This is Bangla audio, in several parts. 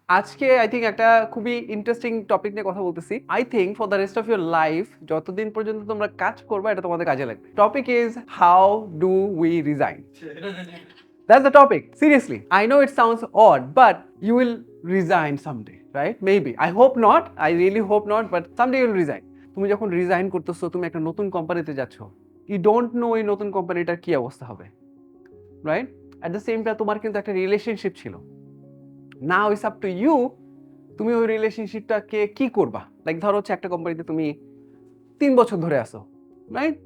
আজকে আই থিংক একটা খুবই ইন্টারেস্টিং টপিক নিয়ে কথা বলতেছি। I think for the rest of your life যতদিন পর্যন্ত তোমরা কাজ করবা এটা তোমাদের কাজে লাগবে। Topic is how do we resign. That's the topic. Seriously. I know it sounds odd, but you will resign someday, right? Maybe. I hope not. I really hope not, but someday you'll resign. তুমি যখন রিজাইন করতেছো, তুমি একটা নতুন কোম্পানিতে যাচ্ছ। You don't know এই নতুন কোম্পানিটার কি অবস্থা হবে, right? At the same time তোমার কিন্তু একটা রিলেশনশিপ ছিল। Now it's up to you, তুমি ওই রিলেশনশিপটাকে কি করবা। লাইক ধরো হচ্ছে একটা কোম্পানিতে তুমি 3 বছর ধরে আসো, রাইট?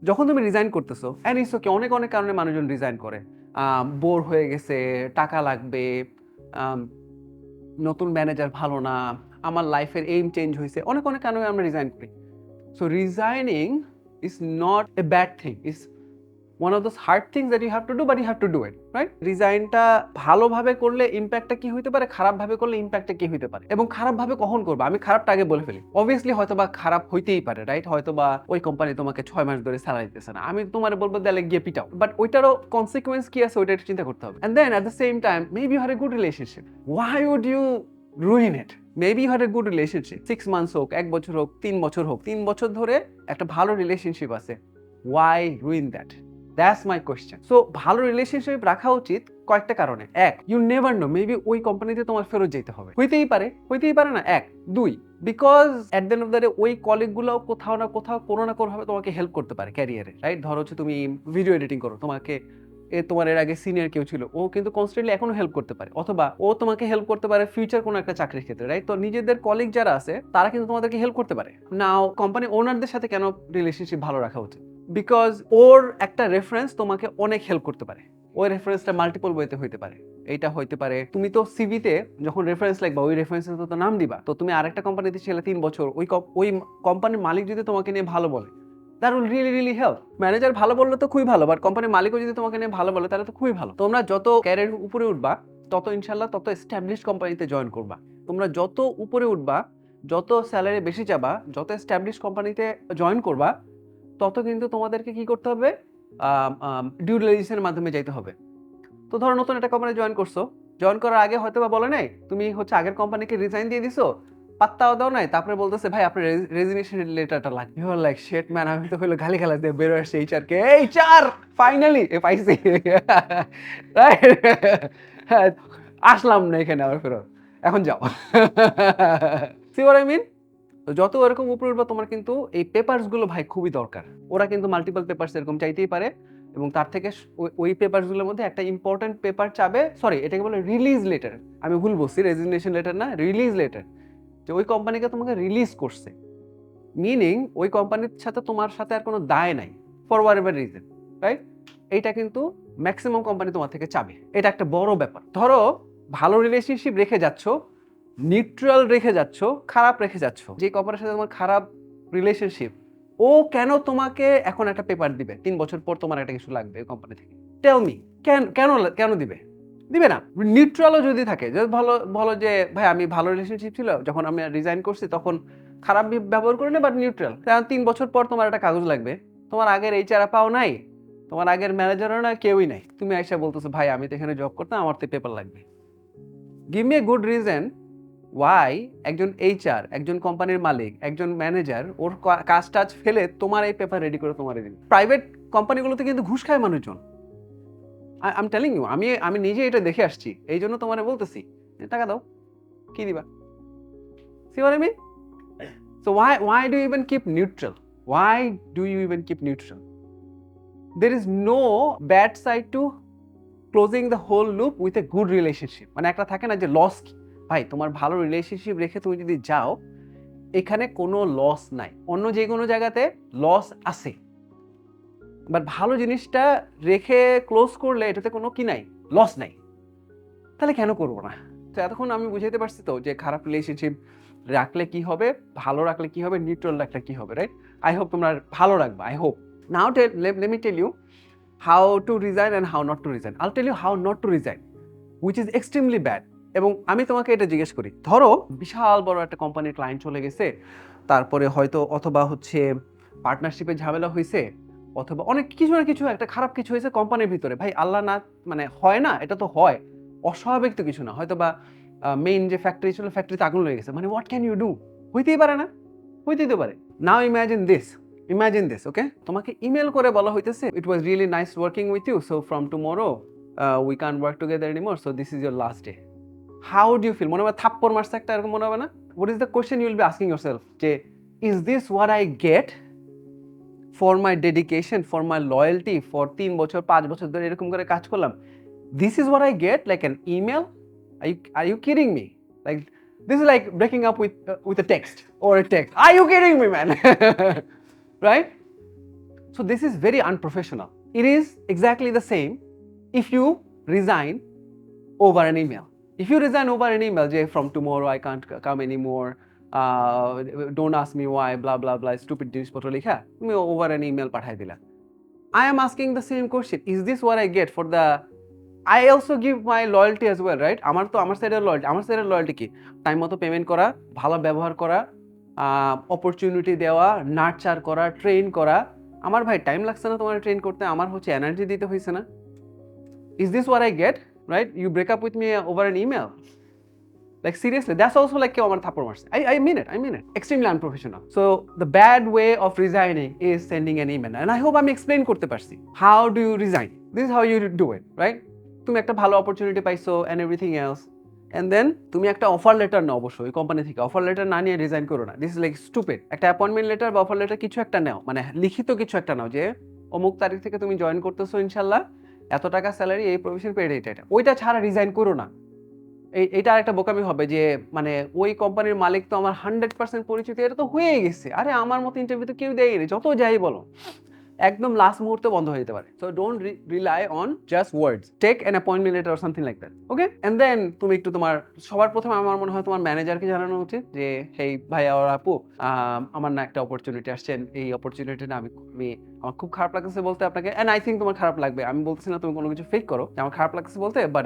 যখন তুমি রিজাইন করতেছো, অ্যান্ড ইটস ওকে, অনেক অনেক কারণে মানুষজন রিজাইন করে। বোর হয়ে গেছে, টাকা লাগবে, নতুন ম্যানেজার ভালো না, আমার লাইফের এইম চেঞ্জ হয়েছে, অনেক অনেক কারণে আমরা রিজাইন করি। So resigning is not a bad thing, is one of those hard things that you have to do, but you have to do it, right? রিজাইনটা ভালোভাবে করলে ইম্প্যাক্টটা কি হইতে পারে, খারাপভাবে করলে ইম্প্যাক্টটা কি হইতে পারে, এবং খারাপভাবে কখন করবা। আমি খারাপটা আগে বলে ফেলি। অবভিয়াসলি হয়তোবা খারাপ হইতেই পারে, রাইট? হয়তোবা ওই কোম্পানি তোমাকে 6 মাস ধরে স্যালারি দিতেছে না, আমি তোমার বলবো তাহলে গিয়ে পিটাও, বাট ওইটারও কনসিকুয়েন্স কি আছে ওইটা চিন্তা করতে হবে। And then at the same time maybe you had a good relationship, why would you ruin it? Maybe you had a good relationship, 6 months হোক, 1 বছর হোক, 3 বছর হোক, 3 বছর ধরে একটা ভালো রিলেশনশিপ আছে, why ruin that? That's my question. So ভালো রিলেশনশিপ রাখা উচিত কয়েকটা কারণে। এক, ইউ নেভার নো, মেবি ওই কোম্পানিতে তোমার ফেরত যেতে হবে, হইতেই পারে না। এক, দুই, because at the end of the day ওই কলিগগুলো কোথাও না কোথাও কোনো না কোনোভাবে তোমাকে হেল্প করতে পারে ক্যারিয়ারে, রাইট? ধরো হচ্ছে তুমি ভিডিও এডিটিং করো, তোমাকে তোমার এর আগে সিনিয়র কেউ ছিল, ও কিন্তু কনস্ট্যান্টলি এখনো হেল্প করতে পারে, অথবা ও তোমাকে হেল্প করতে পারে ফিউচার কোনো একটা চাকরির ক্ষেত্রে, রাইট? তো নিজেদের কলিগ যারা আছে তারা কিন্তু তোমাদেরকে হেল্প করতে পারে। নাও কোম্পানি ওনারদের সাথে কেন রিলেশনশিপ ভালো রাখা উচিত? বিকজ ওর একটা রেফারেন্স তোমাকে অনেক হেল্প করতে পারে। ওই রেফারেন্সটা মাল্টিপল ওয়েতে হইতে পারে। এইটা হইতে পারে তুমি তো সিভিতে যখন রেফারেন্স লিখবা ওই রেফারেন্সে তো নাম দিবা, তো তুমি আরেকটা কোম্পানিতে ছিলে 3 বছর, ওই কোম্পানির মালিক যদি তোমাকে নিয়ে ভালো বলে, that will really really help. Manager ভালো বললে তো খুবই ভালো, বাট কোম্পানির মালিকও যদি তোমাকে নিয়ে ভালো বলে তাহলে তো খুবই ভালো। তোমরা যত ক্যারিয়ার উপরে উঠবা তত ইনশাল্লাহ তত এস্টাবলিশড কোম্পানিতে জয়েন করবা। তোমরা যত উপরে উঠবা, যত স্যালারি বেশি চাবা, যত এস্টাবলিশড কোম্পানিতে জয়েন করবা, তত কিন্তু তোমাদেরকে কি করতে হবে, ডিউ ডিলিজেন্সের মাধ্যমে যাইতে হবে। তো ধরো নতুন একটা কোম্পানি জয়েন করছো, জয়েন করার আগে হয়তো বা বলে নাই, তুমি হচ্ছে আগের কোম্পানিকে রিজাইন দিয়ে দিছো, পাত্তাও দাও নাই, তারপরে বলতেছে ভাই আপনার রেজিগনেশন লেটারটা লাগবে। You are like shit man, আমি তো হলো গালি গালা দিয়ে বের আসছে এইচআর কে, এইচআর ফাইনালি পাইছি, আসলাম না এখানে আবার ফেরত, এখন যাও। See what I mean? তো যত এরকম উপরে উঠবা তোমার কিন্তু এই পেপারস গুলো ভাই খুবই দরকার। ওরা কিন্তু মাল্টিপল পেপারস এরকম চাইতেই পারে, এবং তার থেকে ওই পেপারস গুলোর মধ্যে একটা ইম্পর্টেন্ট পেপার চাবে, সরি এটাকে বলে রিলিজ লেটার, আমি ভুল বলছি, রেজিগনেশন লেটার না, রিলিজ লেটার, যে ওই কোম্পানিকে তোমাকে রিলিজ করছে, মিনিং ওই কোম্পানির সাথে তোমার সাথে আর কোনো দায় নাই ফর হোয়াটএভার রিজন, রাইট? এইটা কিন্তু ম্যাক্সিমাম কোম্পানি তোমার থেকে চাবে, এটা একটা বড় ব্যাপার। ধরো ভালো রিলেশনশিপ রেখে যাচ্ছ, নিউট্রাল রেখে যাচ্ছ, খারাপ রেখে যাচ্ছ, যে কোম্পানির সাথে তোমার খারাপ রিলেশনশিপ, ও কেন তোমাকে এখন একটা পেপার দিবে 3 বছর পর তোমার একটা কিছু লাগবে কোম্পানি থেকে? টেল মি, কেন দিবে? দিবে না। নিউট্রালও যদি থাকে, যে ভালো ভালো যে ভাই আমি ভালো রিলেশনশিপ ছিল, যখন আমি রিজাইন করছি তখন খারাপ ব্যবহার করি না, বাট নিউট্রাল, কারণ 3 বছর পর তোমার একটা কাগজ লাগবে, তোমার আগের এইচআর পাও নাই, তোমার আগের ম্যানেজারও না, কেউই নাই, তুমি আইসা বলতেছো ভাই আমি তো এখানে জব করতাম, আমার তো পেপার লাগবে। Give me a good reason why একজন এইচআর, একজন কোম্পানির মালিক, একজন ম্যানেজার ওর কাজ টাজ ফেলে তোমার এই পেপার রেডি করে তোমার দিন। প্রাইভেট কোম্পানিগুলোতে কিন্তু ঘুষ খায় মানুষজন, আই এম টেলিং ইউ, আমি নিজে এটা দেখে আসছি, এই জন্য তোমার বলতেছি টাকা দাও, কি দিবা? See what I mean? So why do you even keep neutral? Why do you even keep neutral? There is no bad side to closing the whole loop with a good relationship. মানে একটা থাকে না যে লস, ভাই তোমার ভালো রিলেশনশিপ রেখে তুমি যদি যাও, এখানে কোনো লস নাই, অন্য যে কোনো জায়গাতে লস আছে, বাট ভালো জিনিসটা রেখে ক্লোজ করলে এটাতে কোনো কি নাই, লস নাই, তাহলে কেন করবো না? তো এতক্ষণ আমি বুঝাইতে পারছি তো যে খারাপ রিলেশনশিপ রাখলে কি হবে, ভালো রাখলে কি হবে, নিউট্রাল রাখলে কি হবে, রাইট? আই হোপ তোমরা ভালো রাখবা, I hope. Now let me tell you how to resign and how not to resign. I'll tell you how not to resign, which is extremely bad. এবং আমি তোমাকে এটা জিজ্ঞেস করি, ধরো বিশাল বড় একটা কোম্পানির ক্লায়েন্ট চলে গেছে, তারপরে হয়তো অথবা হচ্ছে পার্টনারশিপে ঝামেলা হয়েছে, অথবা অনেক কিছু না কিছু একটা খারাপ কিছু হয়েছে কোম্পানির ভিতরে, ভাই আল্লাহ না, মানে হয় না, এটা তো হয়, অস্বাভাবিক তো কিছু না, হয়তো বা মেইন যে ফ্যাক্টরি ছিল ফ্যাক্টরিতে আগুন লেগে গেছে, মানে হোয়াট ক্যান ইউ ডু? হইতেই পারে না, হইতেই তো পারে। Now imagine this, okay? তোমাকে ইমেল করে বলা হইতেছে, it was really nice working with you, so from tomorrow we can't work together anymore, so this is your last day. How do you feel? মনে হবে থাপ্পড় মারছে একটা, এরকম মনে হবে না? What is the question you will be asking yourself, যে is this what I get for my dedication, for my loyalty, for 3 বছর 5 বছর ধরে এরকম করে কাজ করলাম? This is what I get, like an email? Are you kidding me? Like, this is like breaking up with a text or a text. Are you kidding me, man? Right? So this is very unprofessional. It is exactly the same if you resign over an email. If you resign over an email, Jay, from tomorrow I can't come anymore, don't ask me why, blah blah blah, stupid জিনিসপত্র লেখা তুমি over an email পাঠাই দিলা। I am asking the same question. Is this what I get for the... I also give my loyalty as well, right? আমার সাইডের লয়্যালটি কি? টাইম মতো পেমেন্ট করা, ভালো ব্যবহার করা, অপরচুনিটি দেওয়া, নার্চার করা, ট্রেন করা। আমার ভাই টাইম লাগছে না তোমার ট্রেন করতে, আমার হচ্ছে এনার্জি দিতে হয়েছে না? Is this what I get, right? You break up with me over an email? Like, seriously, that's also like কেউ আমার থাপ্পড় মারছে। I mean it. Extremely unprofessional. So the bad way of resigning is sending an email, and I hope আমি explain করতে পারছি। How do you resign? This is how you do it, right? তুমি একটা ভালো অপরচুনিটি পাইছো and everything else, and then তুমি একটা অফার লেটার নাও, অবশ্যই কোম্পানি থেকে অফার লেটার না নিয়ে রিজাইন করো না। This is like stupid. একটা অ্যাপয়েন্টমেন্ট লেটার বা অফার লেটার কিছু একটা নাও, মানে লিখিত কিছু একটা নাও, যে অমুক তারিখ থেকে তুমি জয়েন করতেছো, ইনশাল্লাহ এত টাকা স্যালারি, এই প্রভিশন পেড, এটা ওইটা ছাড়া রিজাইন করো না। এইটা আরেকটা বোকামি হবে যে মানে ওই কোম্পানির মালিক তো আমার 100% পরিচিত, এটা তো হয়ে গেছে। আরে আমার মতো ইন্টারভিউ তো কেউ দেয়নি, যত যাই বলো, একদম লাস্ট মুহূর্তে বন্ধ হয়ে যেতে পারে। So don't rely on just words, take an appointment letter or something like that, okay? And then তুমি একটু তোমার সবার প্রথমে আমার মনে হয় তোমার ম্যানেজারকে জানানো উচিত যে হেই ভাইয়া আর আপু, আমার না একটা অপরচুনিটি আসছেন, এই অপরচুনিটিটা আমি আমার খুব খারাপ লাগতেছে বলতে আপনাকে, এন্ড আই থিঙ্ক তোমার খারাপ লাগবে, আমি বলতেছি না তুমি কোনো কিছু ফেক করো, আমার খারাপ লাগতেছে বলতে, বাট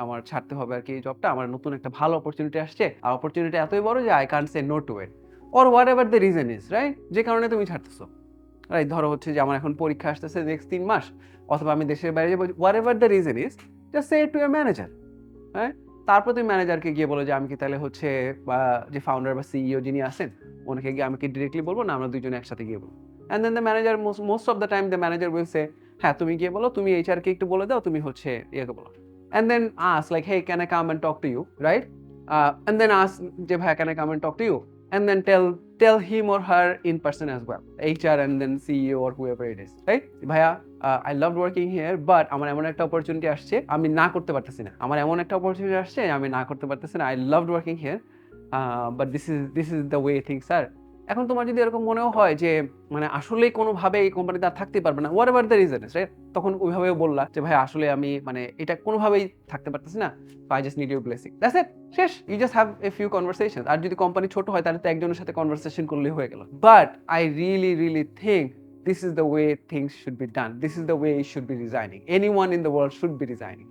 আমার ছাড়তে হবে আর কি এই জবটা, আমার নতুন একটা ভালো অপরচুনিটি আসছে, আর অপরচুনিটি এতই বড় যে I can't say no to it, or whatever the reason is, right? যে কারণে তুমি ছাড়তেছো, রাইট? ধরো হচ্ছে যে আমার এখন পরীক্ষা আসতেছে নেক্সট 3 মাস, অথবা আমি দেশের বাইরে যাবো, what ever the reason is, just say it to your manager, হ্যাঁ? তারপর তুমি ম্যানেজারকে গিয়ে বলো যে আমি কি তাহলে হচ্ছে বা যে ফাউন্ডার বা সিইও যিনি আছেন ওনাকে গিয়ে আমি কি ডিরেক্টলি বলবো, না আমরা দুজনে একসাথে গিয়ে বলবো? And then the manager most of the time the manager will say, হ্যাঁ তুমি গিয়ে বলো, তুমি এইচআর কে একটু বলে দাও, তুমি হচ্ছে ইয়েকে বলো, and then ask like hey can I come and talk to you, right? And then ask যে ভাই can I come and talk to you, and then tell him or her in person as well, HR and then CEO or whoever it is, right? Bhaiya, I loved working here, but আমার এমন একটা অপরচুনিটি আসছে আমি না করতে পারতেছি না, আমার এমন একটা অপরচুনিটি আসছে আমি না করতে পারতেছি না, I loved working here, but this is the way things are. এখন তোমার যদি এরকম মনেও হয় যে মানে আসলেই কোনোভাবে এই কোম্পানিতে আর থাকতে পারবে না, what ever the reason is, right? তখন ওইভাবেও বললা যে ভাই আসলে আমি মানে এটা কোনোভাবেই থাকতে পারতেছি না, I just need your blessing, that's it, শেষ। You just have a few conversations, আর যদি কোম্পানি ছোট হয় তাহলে তো একজনের সাথে কনভারসেশন করলেই হয়ে গেল। But I really think this is the way things should be done, this is the way you should be resigning, anyone in the world should be resigning.